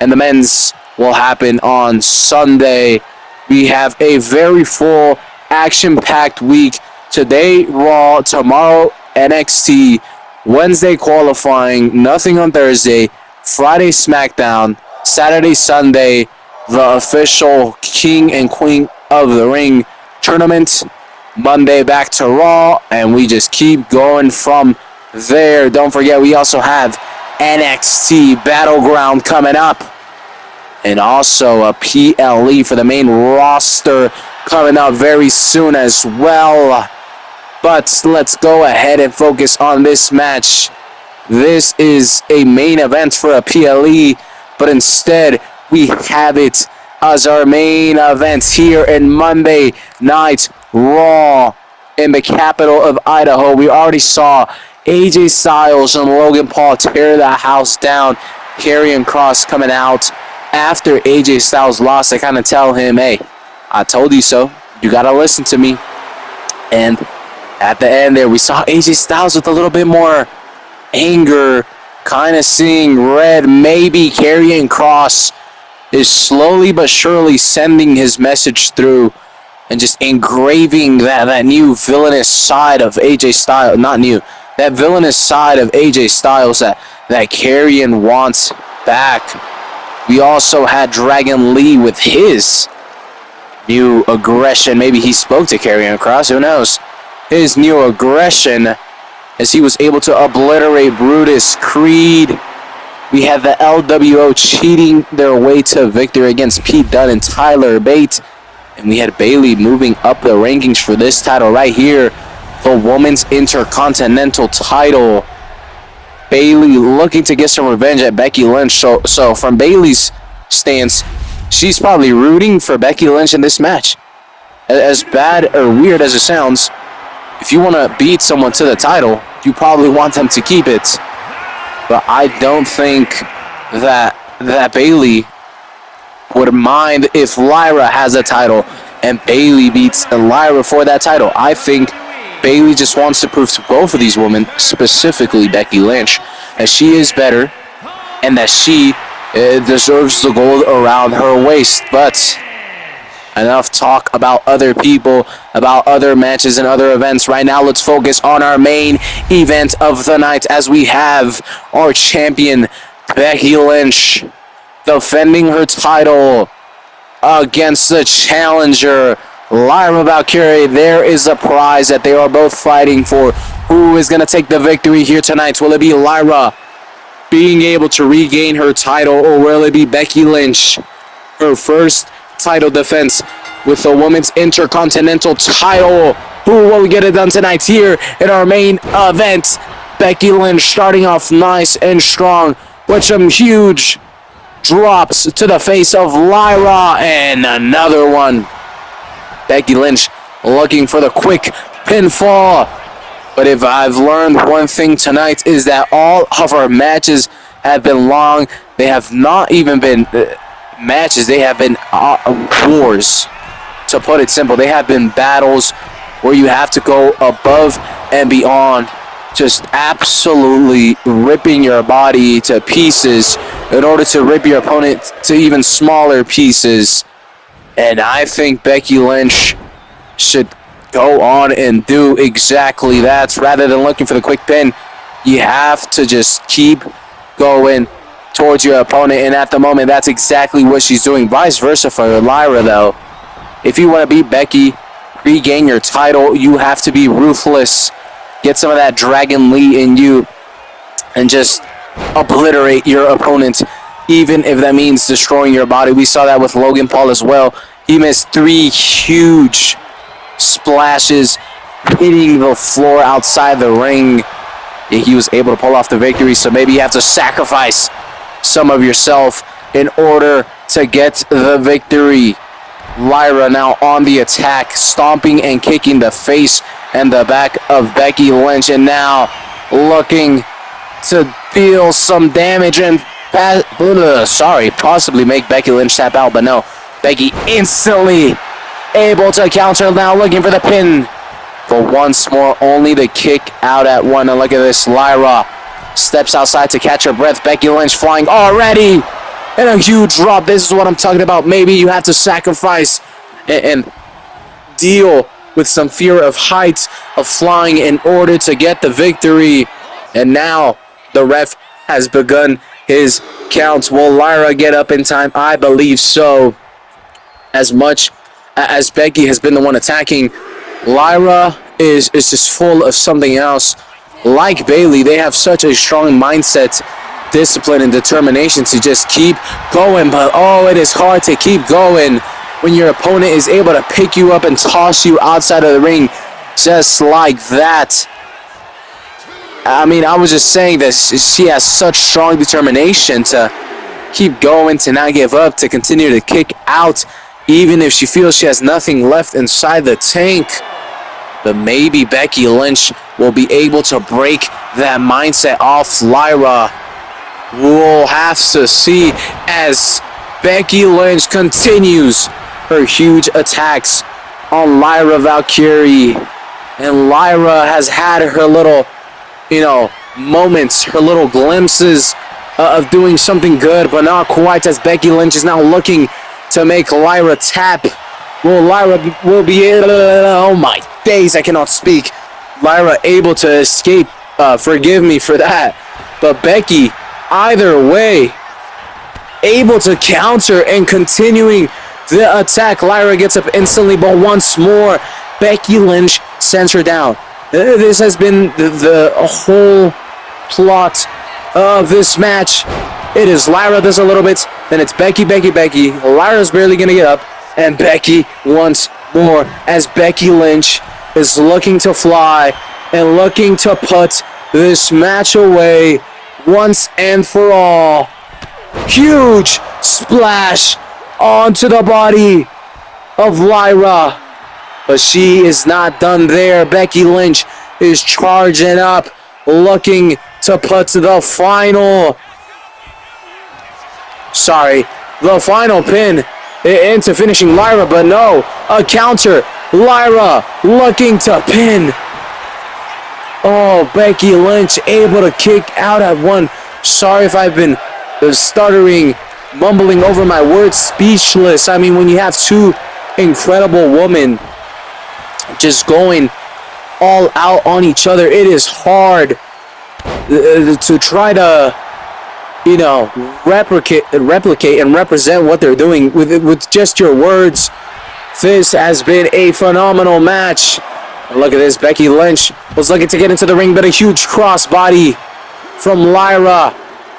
and the men's will happen on Sunday. We have a very full, action-packed week. Today, Raw. Tomorrow, NXT. Wednesday, qualifying. Nothing on Thursday. Friday, SmackDown. Saturday, Sunday, the official King and Queen of the Ring tournament. Monday, back to Raw. And we just keep going from there. Don't forget, we also have NXT Battleground coming up. And also a PLE for the main roster coming up very soon as well. But let's go ahead and focus on this match. This is a main event for a PLE, but instead we have it as our main event here in Monday Night Raw in the capital of Idaho. We already saw AJ Styles and Logan Paul tear the house down. Karrion Kross coming out after AJ Styles lost to kind of tell him, hey, I told you so. You got to listen to me. And at the end there, we saw AJ Styles with a little bit more anger, kind of seeing red. Maybe Karrion Kross is slowly but surely sending his message through and just engraving that new villainous side of AJ Styles. Not new. That villainous side of AJ Styles that Karrion wants back. We also had Dragon Lee with his new aggression. Maybe he spoke to Karrion Kross. Who knows? His new aggression as he was able to obliterate Brutus Creed. We had the LWO cheating their way to victory against Pete Dunne and Tyler Bate. And we had Bayley moving up the rankings for this title right here. The Women's Intercontinental title. Bayley looking to get some revenge at Becky Lynch. So from Bayley's stance, she's probably rooting for Becky Lynch in this match. As bad or weird as it sounds, if you want to beat someone to the title, you probably want them to keep it. But I don't think that Bayley would mind if Lyra has a title and Bayley beats Lyra for that title. I think Bayley just wants to prove to both of these women, specifically Becky Lynch, that she is better and that she deserves the gold around her waist. But enough talk about other people, about other matches and other events. Right now, let's focus on our main event of the night as we have our champion, Becky Lynch, defending her title against the challenger, Lyra Valkyrie. There is a prize that they are both fighting for. Who is going to take the victory here tonight? Will it be Lyra being able to regain her title, or will it be Becky Lynch, her first title defense with the Women's Intercontinental title? Who will get it done tonight here in our main event? Becky Lynch starting off nice and strong with some huge drops to the face of Lyra, and another one. Becky Lynch looking for the quick pinfall. But if I've learned one thing tonight, is that all of our matches have been long. They have not even been matches. They have been wars, to put it simple. They have been battles where you have to go above and beyond, just absolutely ripping your body to pieces in order to rip your opponent to even smaller pieces. And I think Becky Lynch should go on and do exactly that. Rather than looking for the quick pin, you have to just keep going towards your opponent. And at the moment, that's exactly what she's doing. Vice versa for Lyra, though. If you want to beat Becky, regain your title, you have to be ruthless. Get some of that Dragon Lee in you and just obliterate your opponent, even if that means destroying your body. We saw that with Logan Paul as well. He missed 3 huge splashes, hitting the floor outside the ring. He was able to pull off the victory, so maybe you have to sacrifice some of yourself in order to get the victory. Lyra now on the attack, stomping and kicking the face and the back of Becky Lynch, and now looking to deal some damage and possibly make Becky Lynch tap out, but no. Becky instantly able to counter, now looking for the pin. But once more, only the kick out at one. And look at this, Lyra steps outside to catch her breath. Becky Lynch flying already and a huge drop. This is what I'm talking about. Maybe you have to sacrifice and deal with some fear of heights, of flying in order to get the victory. And now the ref has begun his count. Will Lyra get up in time? I believe so. As much as Becky has been the one attacking, Lyra is just full of something else. Like Bayley, they have such a strong mindset, discipline, and determination to just keep going. But oh, it is hard to keep going when your opponent is able to pick you up and toss you outside of the ring just like that. I mean, I was just saying that she has such strong determination to keep going, to not give up, to continue to kick out, even if she feels she has nothing left inside the tank. But maybe Becky Lynch will be able to break that mindset off Lyra. We'll have to see as Becky Lynch continues her huge attacks on Lyra Valkyrie. And Lyra has had her little, moments, her little glimpses of doing something good, but not quite, as Becky Lynch is now looking to make Lyra tap. Lyra will be able, oh my days, I cannot speak. Lyra able to escape, forgive me for that. But Becky, either way, able to counter and continuing the attack. Lyra gets up instantly, but once more, Becky Lynch sends her down. This has been the whole plot of this match. It is Lyra does a little bit, then it's Becky. Lyra's barely going to get up, and Becky once more, as Becky Lynch is looking to fly and looking to put this match away once and for all. Huge splash onto the body of Lyra. But she is not done there. Becky Lynch is charging up, looking to put the final pin into finishing Lyra, but no, a counter. Lyra looking to pin. Oh, Becky Lynch able to kick out at one. Sorry if I've been stuttering, mumbling over my words, speechless. I mean, when you have two incredible women just going all out on each other, it is hard to try to, replicate and represent what they're doing with just your words. This has been a phenomenal match. And look at this, Becky Lynch was looking to get into the ring, but a huge crossbody from Lyra,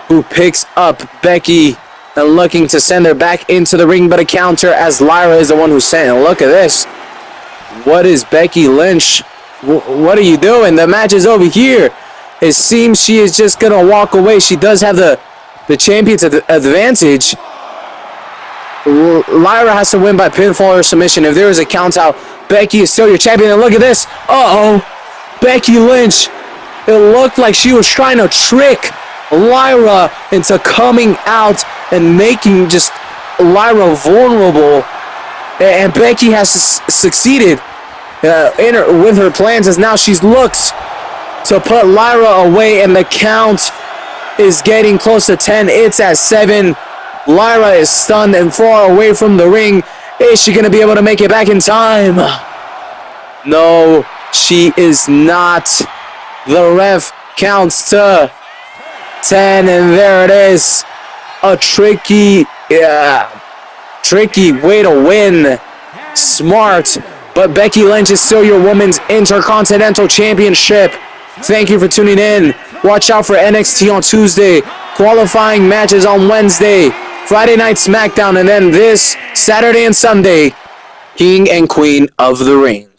who picks up Becky and looking to send her back into the ring, but a counter as Lyra is the one who's sent. And look at this. What is Becky Lynch? What are you doing? The match is over here. It seems she is just going to walk away. She does have the champion's advantage. Lyra has to win by pinfall or submission. If there is a count out, Becky is still your champion. And look at this. Becky Lynch. It looked like she was trying to trick Lyra into coming out and making just Lyra vulnerable. And Becky has succeeded with her plans, as now she's looked to put Lyra away, and the count is getting close to 10. It's at 7. Lyra is stunned and far away from the ring. Is she going to be able to make it back in time? No, she is not. The ref counts to 10, and there it is. A tricky way to win. Smart. But Becky Lynch is still your Women's Intercontinental Championship. Thank you for tuning in. Watch out for NXT on Tuesday. Qualifying matches on Wednesday. Friday night SmackDown. And then this Saturday and Sunday, King and Queen of the Ring.